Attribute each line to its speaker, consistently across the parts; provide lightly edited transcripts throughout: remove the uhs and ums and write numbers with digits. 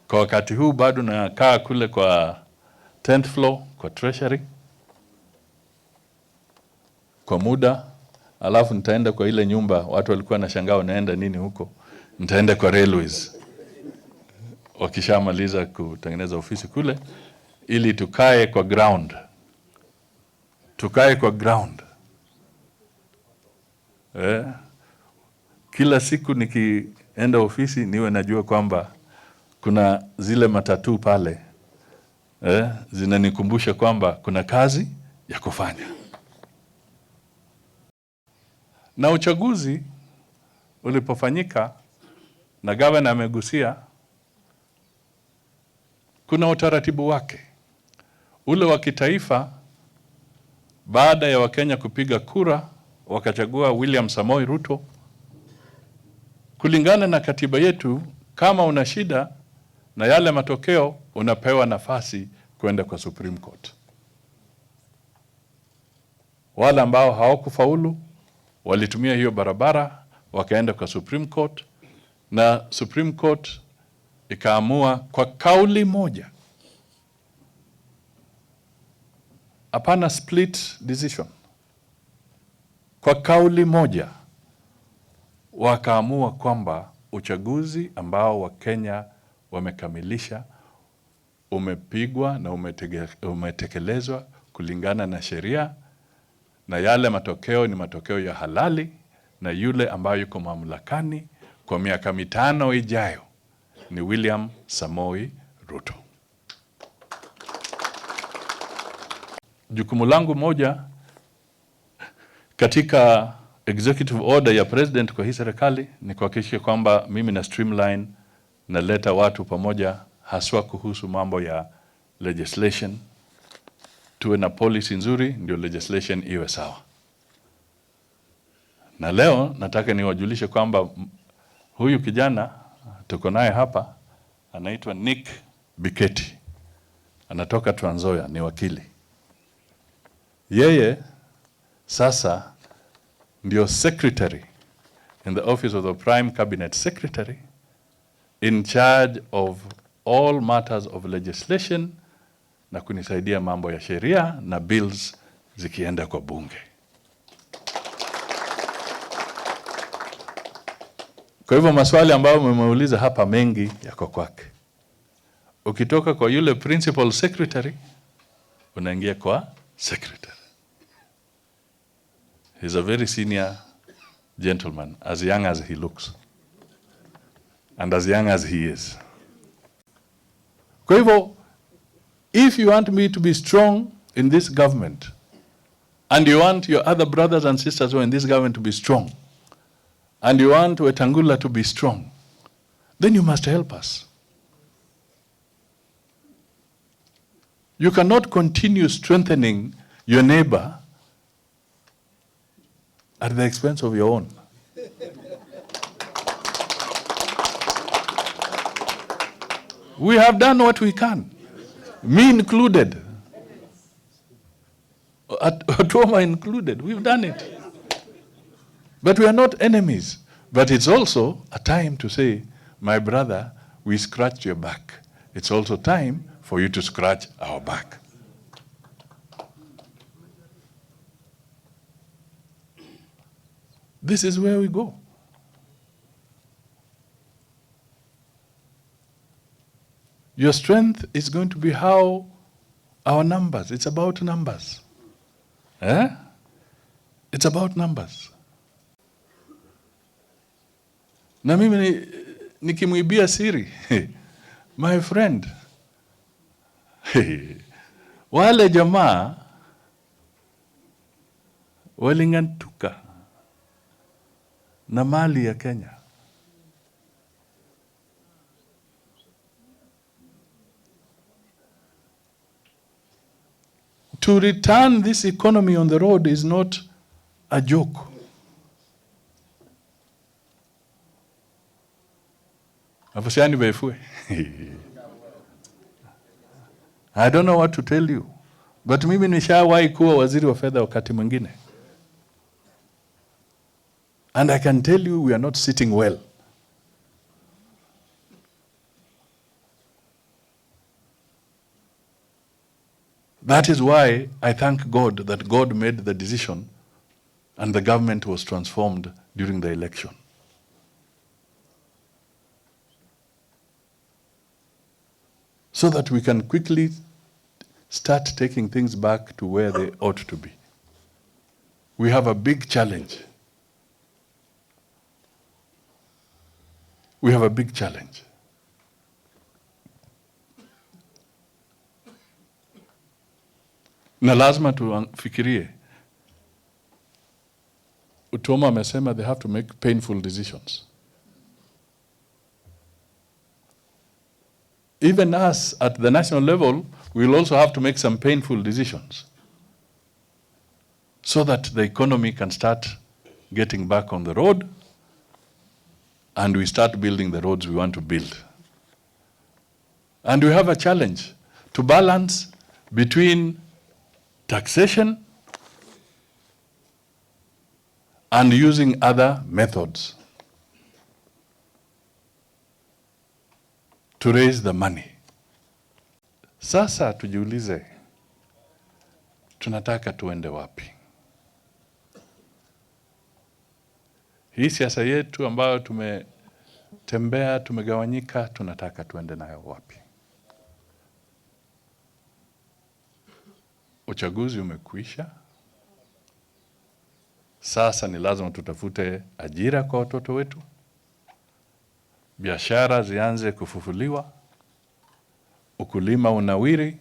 Speaker 1: Kwa wakati huu bado nakaa kule kwa 10th floor kwa treasury kwa muda, alafu nitaenda kwa ile nyumba watu walikuwa na shangao naenda nini huko. Nitaenda kwa railways wakishamaliza kutengeneza ofisi kule, ili tukae kwa ground. Tukae kwa ground. Kila siku nikienda ofisi niwe najua kwamba kuna zile matatu pale. Zinanikumbusha kwamba kuna kazi ya kufanya. Na uchaguzi ulipofanyika na gavana amegusia, kuna utaratibu wake. Ule wa kitaifa, baada ya Wakenya kupiga kura, wakachagua William Samoei Ruto. Kulingana na katiba yetu, kama una shida na yale matokeo, unapewa nafasi kwenda kwa Supreme Court. Wale ambao hawakufaulu walitumia hiyo barabara, wakaenda kwa Supreme Court, na Supreme Court ikaamua kwa kauli moja. Hapana split decision. Kwa kauli moja wakaamua kwamba uchaguzi ambao Wakenya wamekamilisha umepigwa na umetekelezwa kulingana na sheria, na yale matokeo ni matokeo ya halali, na yule ambaye yuko mamlakani kwa miaka 5 ijayo ni William Samoei Ruto. Jukumu langu moja katika executive order ya president kwa hii serikali ni kuhakikisha kwamba mimi na streamline na leta watu pamoja, haswa kuhusu mambo ya legislation. Tuwe na policy nzuri ndio legislation iwe sawa. Na leo nataka niwajulishe kwamba huyu kijana tuko naye hapa anaitwa Nick Biketi. Anatoka Trans Nzoia, ni wakili. Yeye sasa ndio secretary in the office of the Prime Cabinet Secretary, in charge of all matters of legislation, na kunisaidia mambo ya sheria na bills zikienda kwa bunge. Kwa hivyo maswali ambayo mmeuliza hapa mengi yako kwake. Ukitoka kwa yule principal secretary unaingia kwa secretary. He's a very senior gentleman, as young as he looks and as young as he is. Kwa hivyo, if you want me to be strong in this government, and you want your other brothers and sisters who are in this government to be strong, and you want Wetangula to be strong, then you must help us. You cannot continue strengthening your neighbor at the expense of your own. We have done what we can, me included, Atoma included. We've done it. But we are not enemies. But it's also a time to say, my brother, we scratched your back. It's also time for you to scratch our back. This is where we go. Your strength is going to be how our numbers. It's about numbers. It's about numbers. Na mimi nikimwibia siri, my friend, wale jamaa waling'atuka na mali ya Kenya. To return this economy on the road is not a joke. I don't know what to tell you. But mimi nishawahi kuwa waziri wa fedha wakati mwingine. And I can tell you we are not sitting well. That is why I thank God that God made the decision and the government was transformed during the election. So that we can quickly start taking things back to where they ought to be. We have a big challenge. We have a big challenge. Na lazima tufikirie. Utoma amesema they have to make painful decisions. Even us at the national level, we will also have to make some painful decisions so that the economy can start getting back on the road and we start building the roads we want to build. And we have a challenge to balance between taxation and using other methods to raise the money. Sasa tujiulize, tunataka tuende wapi? Hii siasa yetu ambayo tumetembea, tumegawanyika, tunataka tuende nayo wapi? Uchaguzi umekwisha. Sasa ni lazima tutafute ajira kwa watoto wetu. Biashara zianze kufufuliwa. Ukulima unawiri.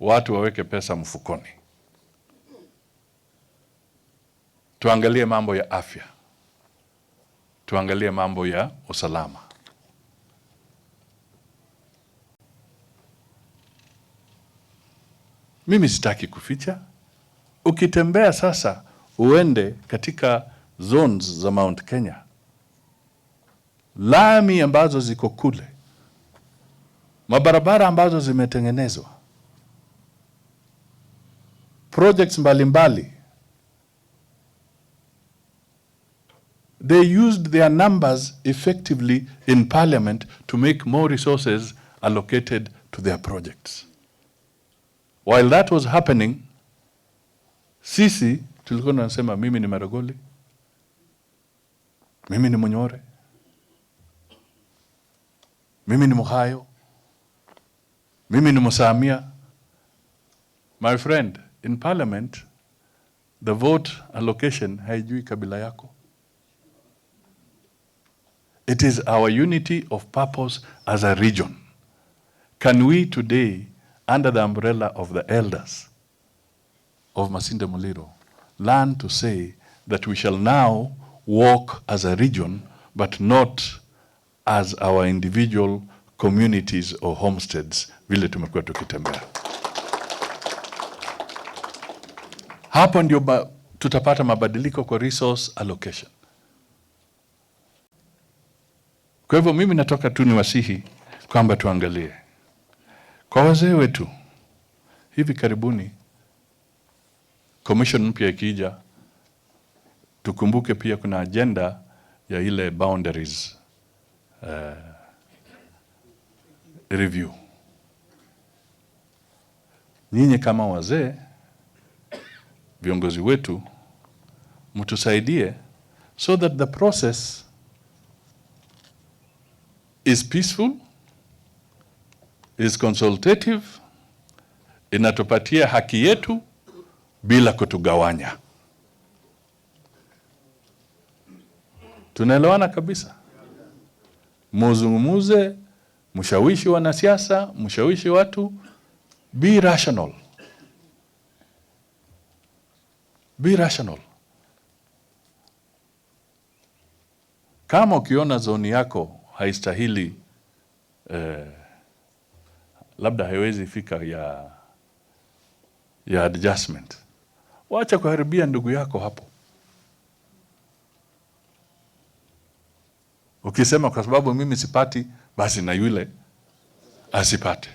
Speaker 1: Watu waweke pesa mfukoni. Tuangalie mambo ya afya. Tuangalie mambo ya usalama. Mimi sitaki kuficha. Ukitembea sasa uende katika zones za Mount Kenya, lami ambazo ziko kule, mabarabara ambazo zimetengenezwa, projects mbalimbali, they used their numbers effectively in parliament to make more resources allocated to their projects. While that was happening, sisi tulikuwa tunasema mimi ni Maragoli, mimi ni Munyore, mimi ni Muhayo, mimi ni Musamia. My friend, in parliament, the vote allocation haijui kabila yako. It is our unity of purpose as a region. Can we today, under the umbrella of the elders of Masinde Muliro, learn to say that we shall now walk as a region, but not as our individual communities or homesteads, vile tumekuwa tukitembea. Hapo ndio tutapata mabadiliko kwa resource allocation. Kwa hivyo mimi natoka tu niwasihi kwamba tuangalie. Kwa wazee wetu, hivi karibuni, commission mpya ikija, tukumbuke pia kuna agenda ya ile boundaries review. Nyinyi kama wazee, viongozi wetu, mtusaidie so that the process is peaceful, is consultative, inatupatia haki yetu bila kutugawanya. Tunaelewana kabisa? Muzungumuze, mshawishi wanasiasa, mshawishi watu, be rational. Be rational. Kama ukiona zoni yako haistahili, labda haiwezi fika ya adjustment, wacha kuharibia ndugu yako hapo. Ukisema kwa sababu mimi sipati, basi na yule asipate.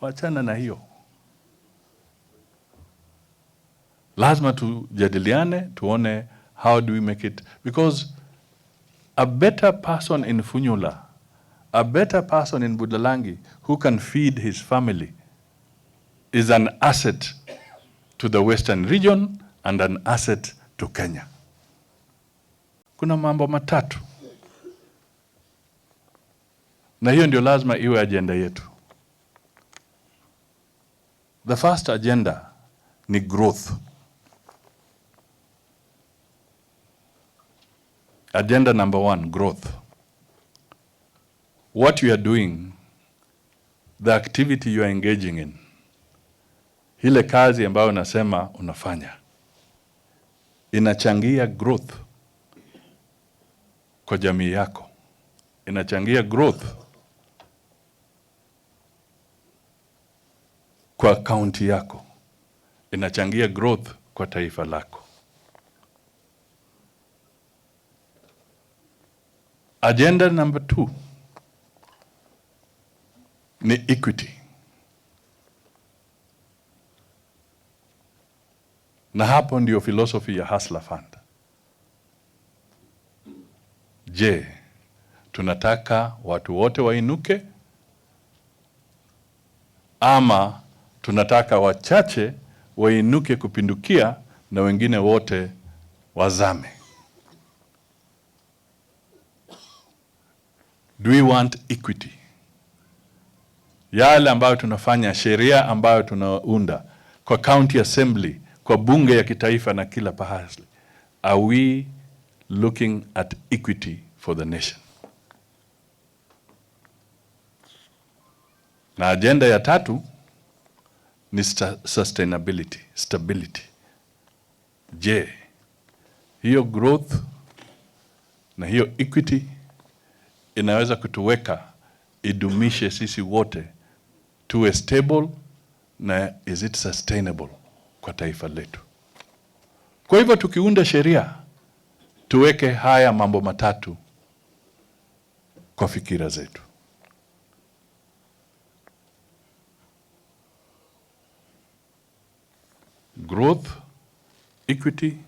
Speaker 1: Wachana na hiyo. Lazima tujadiliane, tuone how do we make it, because a better person in Funyula, a better person in Budalangi who can feed his family is an asset to the Western region and an asset to Kenya. Kuna mambo matatu. Na hiyo ndio lazima iwe agenda yetu. The first agenda ni growth. Agenda number 1, growth. What you are doing, the activity you are engaging in, ile kazi ambayo unasema unafanya, inachangia growth kwa jamii yako, inachangia growth kwa county yako, inachangia growth kwa taifa lako. Agenda number 2 ni equity. Na hapo ndio philosophy ya Hustler Fund. Je, tunataka watu wote wainuke ama tunataka wachache wainuke kupindukia na wengine wote wazame? Do we want equity? Yale ambayo tunafanya, sheria ambayo tunaunda kwa county assembly, kwa bunge ya kitaifa na kila pahali, are we looking at equity for the nation? Na agenda ya 3 ni sustainability, stability. Je, hiyo growth na hiyo equity inaweza kutuweka idumishe sisi wote tuwe stable, na is it sustainable kwa taifa letu? Kwa hivyo tukiunda sheria, tuweke haya mambo matatu kwa fikira zetu. Growth, equity,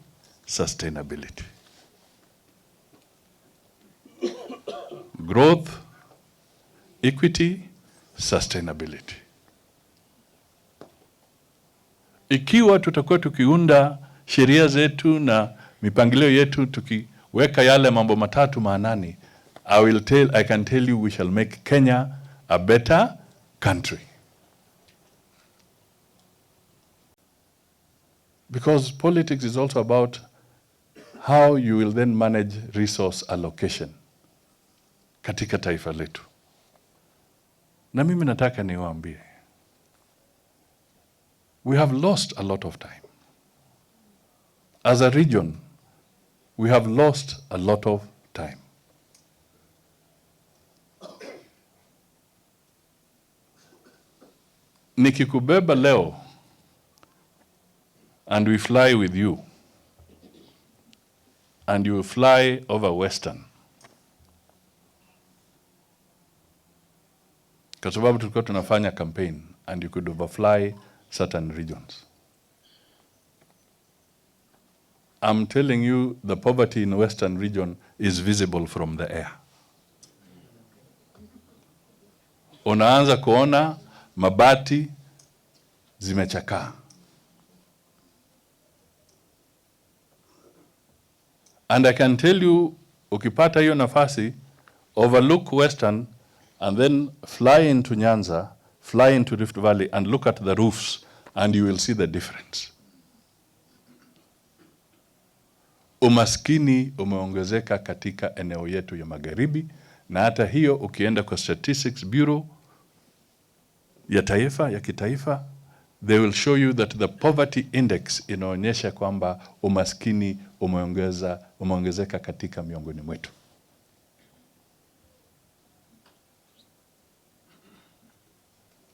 Speaker 1: sustainability. Growth, equity, sustainability. Ikiwa tutakuwa tukiunda sheria zetu na mipangilio yetu tukiweka yale mambo matatu maanani, I can tell you we shall make Kenya a better country. Because politics is also about how you will then manage resource allocation katika taifa letu. Na mimi nataka niwaambie, we have lost a lot of time. As a region, we have lost a lot of time. Nikikubeba leo and we fly with you and you fly over Western, kwa sababu tulikuwa tunafanya campaign and you could overfly certain regions. I'm telling you, the poverty in Western region is visible from the air. Unaanza kuona mabati zimechakaa. And I can tell you, ukipata hiyo nafasi, overlook Western and then fly into Nyanza, fly into Rift Valley and look at the roofs and you will see the difference. Umaskini umeongezeka katika eneo yetu ya magharibi, na hata hiyo ukienda kwa Statistics Bureau ya kitaifa, they will show you that the poverty index inaonyesha kwamba umaskini umeongezeka katika miongoni mwetu.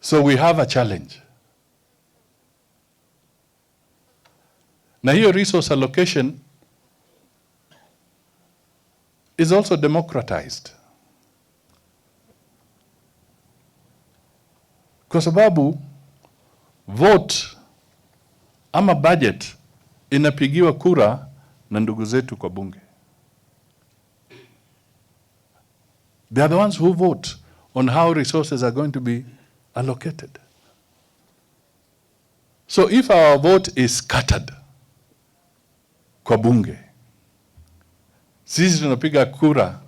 Speaker 1: So we have a challenge. Na hiyo resource allocation is also democratized. Kwa sababu vote ama budget inapigiwa kura na ndugu zetu kwa bunge. They are the ones who vote on how resources are going to be allocated. So if our vote is scattered kwa bunge, sisi tunapiga kura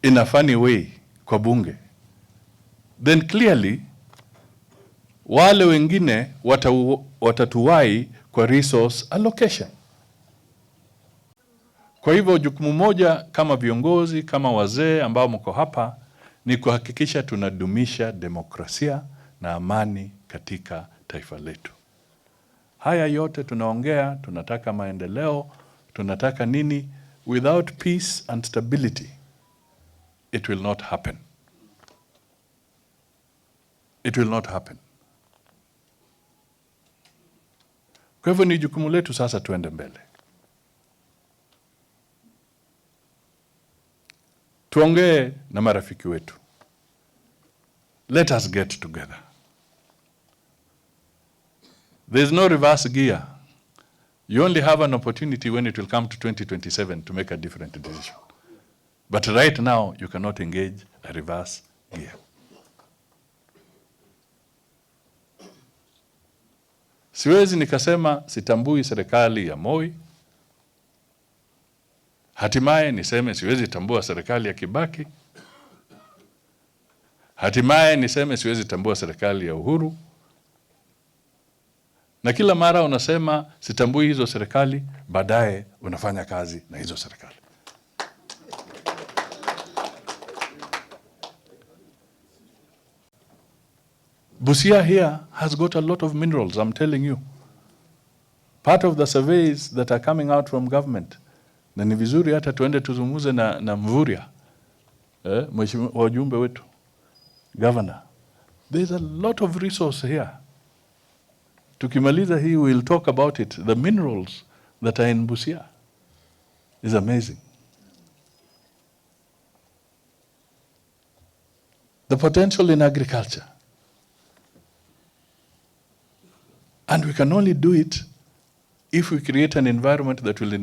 Speaker 1: in a funny way kwa bunge, then clearly wale wengine watatuwai kwa resource allocation. Kwa hivyo jukumu moja kama viongozi, kama wazee ambao mko hapa, ni kuhakikisha tunadumisha demokrasia na amani katika taifa letu. Haya yote tunaongea, tunataka maendeleo, tunataka nini? Without peace and stability, it will not happen. It will not happen. Kwa hivyo ni jukumu letu sasa tuende mbele. Tuongee na marafiki wetu. Let us get together. There is no reverse gear. You only have an opportunity when it will come to 2027 to make a different decision. But right now, you cannot engage a reverse gear. Siwezi nikasema sitambui serikali ya Moi. Hatimaye niseme siwezi tambua serikali ya Kibaki. Hatimaye niseme siwezi tambua serikali ya Uhuru. Na kila mara unasema sitambui hizo serikali, baadaye unafanya kazi na hizo serikali. Busia here has got a lot of minerals, I'm telling you. Part of the surveys that are coming out from government. Na ni vizuri hata tuende tuzungumze na Mvurya, mheshimiwa wajumbe wetu, governor. There's a lot of resource here. Tukimaliza hii, we'll talk about it. The minerals that are in Busia is amazing. The potential in agriculture. And we can only do it if we create an environment that will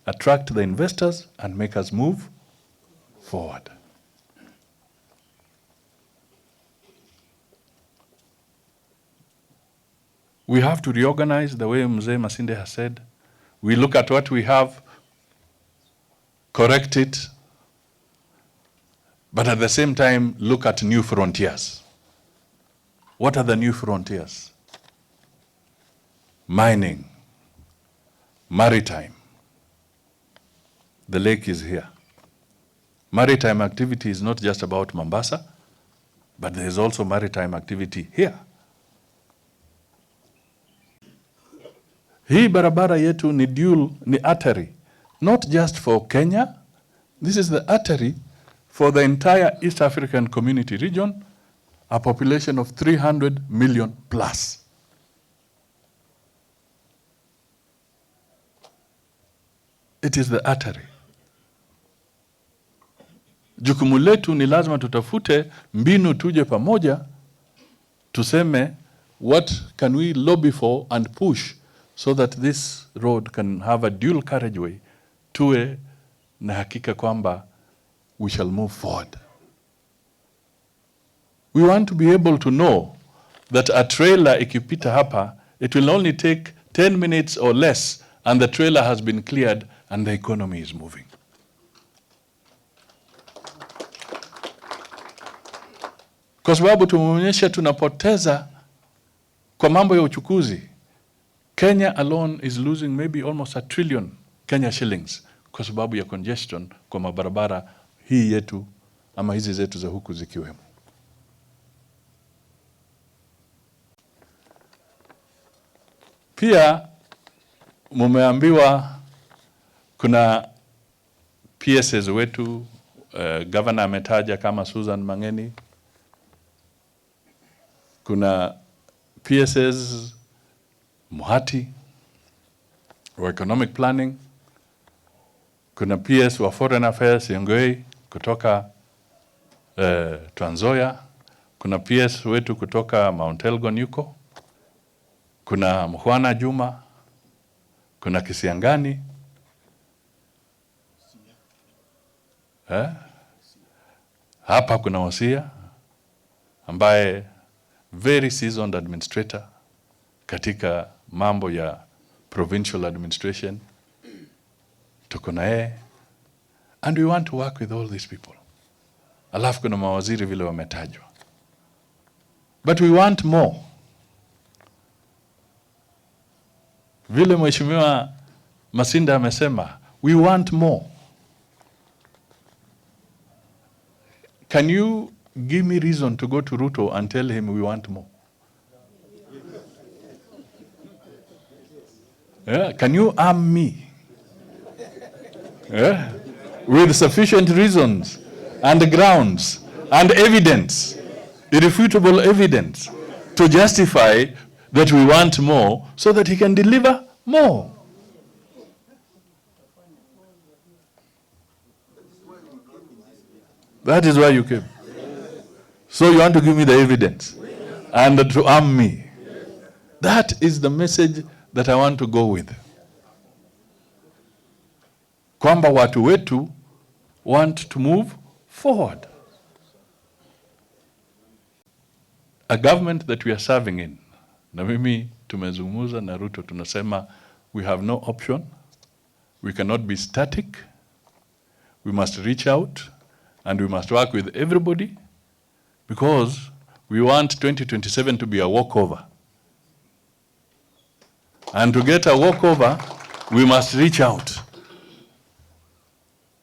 Speaker 1: attract the investors and make us move forward. We have to reorganize the way Mzee Masinde has said. We look at what we have, correct it, but at the same time look at new frontiers. What are the new frontiers? Mining, maritime. The lake is here. Maritime activity is not just about Mombasa, but there is also maritime activity here. Hii barabara yetu ni dual, ni artery, not just for Kenya. This is the artery for the entire East African Community region, a population of 300 million plus. It is the artery. Jukumu letu ni lazima tutafute mbinu, tuje pamoja, tuseme what can we lobby for and push so that this road can have a dual carriageway, tuwe na hakika kwamba we shall move forward. We want to be able to know that a trailer ikipita hapa, it will only take 10 minutes or less, and the trailer has been cleared and the economy is moving. Kwa sababu tumeonyesha tunapoteza kwa mambo ya uchukuzi. Kenya alone is losing maybe almost 1 trillion Kenya shillings kwa sababu ya congestion kwa mabarabara hii yetu ama hizi zetu za huku zikiwemo. Pia mumeambiwa kuna PSs wetu, governor ametaja kama Susan Mangeni. Kuna PSs Muhati wa economic planning. Kuna PS wa foreign affairs Yongoi kutoka Trans Nzoia. Kuna PS wetu kutoka Mount Elgon yuko. Kuna Mhwana Juma. Kuna Kisiangani. Hapa kuna Wasia ambaye very seasoned administrator, katika mambo ya provincial administration, tuko na yeye, and we want to work with all these people. Alafu kuna mawaziri vile wametajwa. But we want more. Vile Mheshimiwa Masinda amesema, we want more. Can you give me reason to go to Ruto and tell him we want more? Yeah, can you arm me? Yeah, with sufficient reasons and grounds and evidence, irrefutable evidence, to justify that we want more so that he can deliver more. That is why you came. So you want to give me the evidence and to arm me. That is the message that I want to go with. Kwamba watu wetu want to move forward. A government that we are serving in. Na mimi tumezungumza na Ruto tunasema we have no option. We cannot be static. We must reach out and we must work with everybody because we want 2027 to be a walkover. And to get a walkover, we must reach out.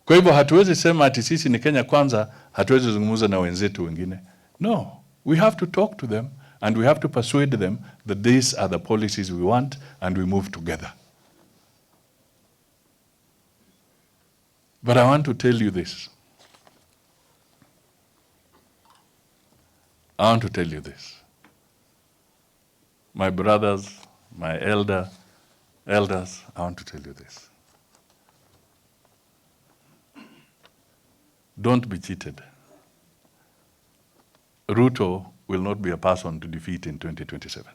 Speaker 1: Kwa hivyo hatuwezi sema ati sisi ni Kenya kwanza, hatuwezi zungumza na wenzetu wengine. No, we have to talk to them and we have to persuade them that these are the policies we want and we move together. But I want to tell you this. I want to tell you this. My brothers, my elders, I want to tell you this. Don't be cheated. Ruto will not be a person to defeat in 2027.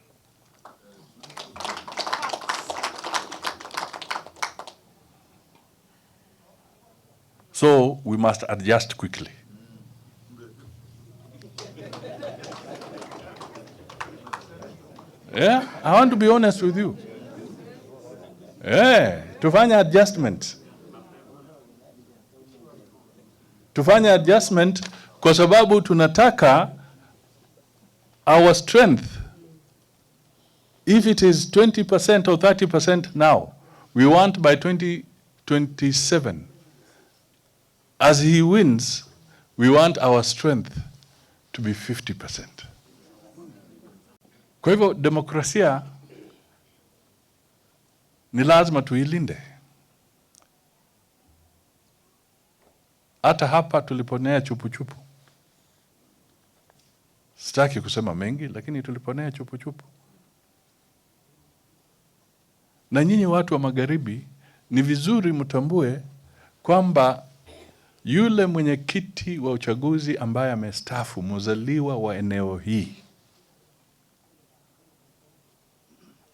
Speaker 1: So we must adjust quickly. Yeah, I want to be honest with you. Yeah, tufanye adjustment. Tufanye adjustment kwa sababu tunataka our strength, if it is 20% or 30% now, we want by 2027, as he wins, we want our strength to be 50%. Kwa hivyo demokrasia ni lazima tuilinde. Hata hapa tuliponea chupu-chupu. Sitaki kusema mengi, lakini tuliponea chupu-chupu. Na nyinyi watu wa magharibi, ni vizuri mtambue kwamba yule mwenyekiti wa uchaguzi ambaye amestaafu, mzaliwa wa eneo hii,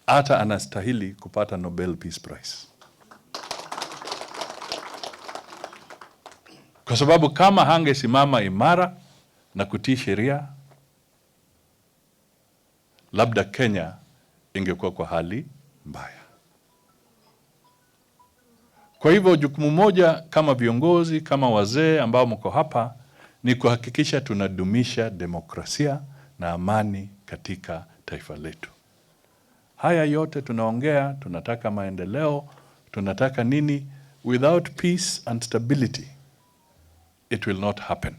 Speaker 1: hata anastahili kupata Nobel Peace Prize. Kwa sababu kama hangesimama imara na kutii sheria, labda Kenya ingekuwa kwa hali mbaya. Kwa hivyo jukumu moja kama viongozi, kama wazee ambao mko hapa, ni kuhakikisha tunadumisha demokrasia na amani katika taifa letu. Haya yote tunaongea, tunataka maendeleo, tunataka nini? Without peace and stability, it will not happen.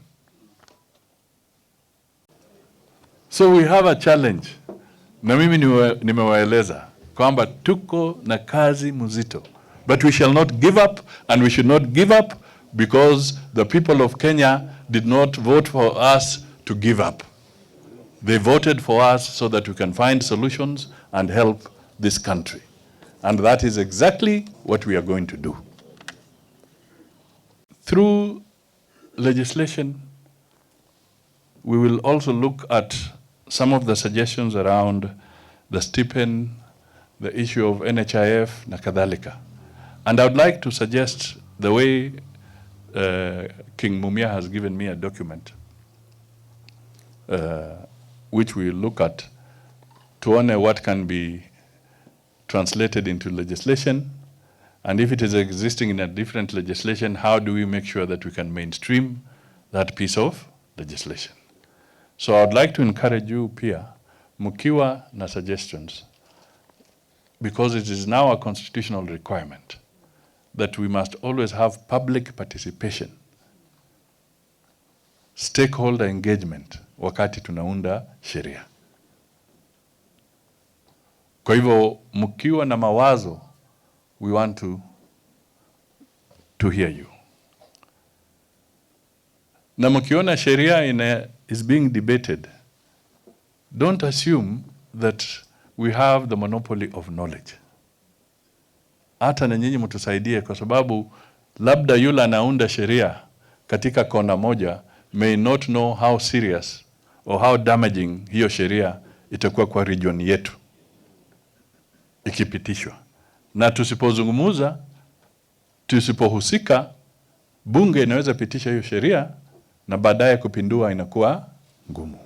Speaker 1: So we have a challenge. Na mimi nimewaeleza kwamba tuko na kazi mzito. But we shall not give up, and we should not give up because the people of Kenya did not vote for us to give up. They voted for us so that we can find solutions and help this country. And that is exactly what we are going to do. Through legislation, we will also look at some of the suggestions around the stipend, the issue of NHIF, na kadhalika. And I would like to suggest the way King Mumia has given me a document which we look at tuone what can be translated into legislation, and if it is existing in a different legislation, how do we make sure that we can mainstream that piece of legislation? So I'd like to encourage you pia, mukiwa na suggestions, because it is now a constitutional requirement that we must always have public participation, stakeholder engagement, wakati tunaunda sheria. Kwa hivyo, mkiwa na mawazo, we want to hear you. Na mkiona sheria is being debated, don't assume that we have the monopoly of knowledge. Hata na nyinyi mtusaidie, kwa sababu labda yule anaunda sheria katika kona moja may not know how serious or how damaging hiyo sheria itakuwa kwa region yetu ikipitishwa. Na tusipozungumuza, tusipohusika, bunge inaweza pitisha hiyo sheria na baadaye kupindua inakuwa ngumu.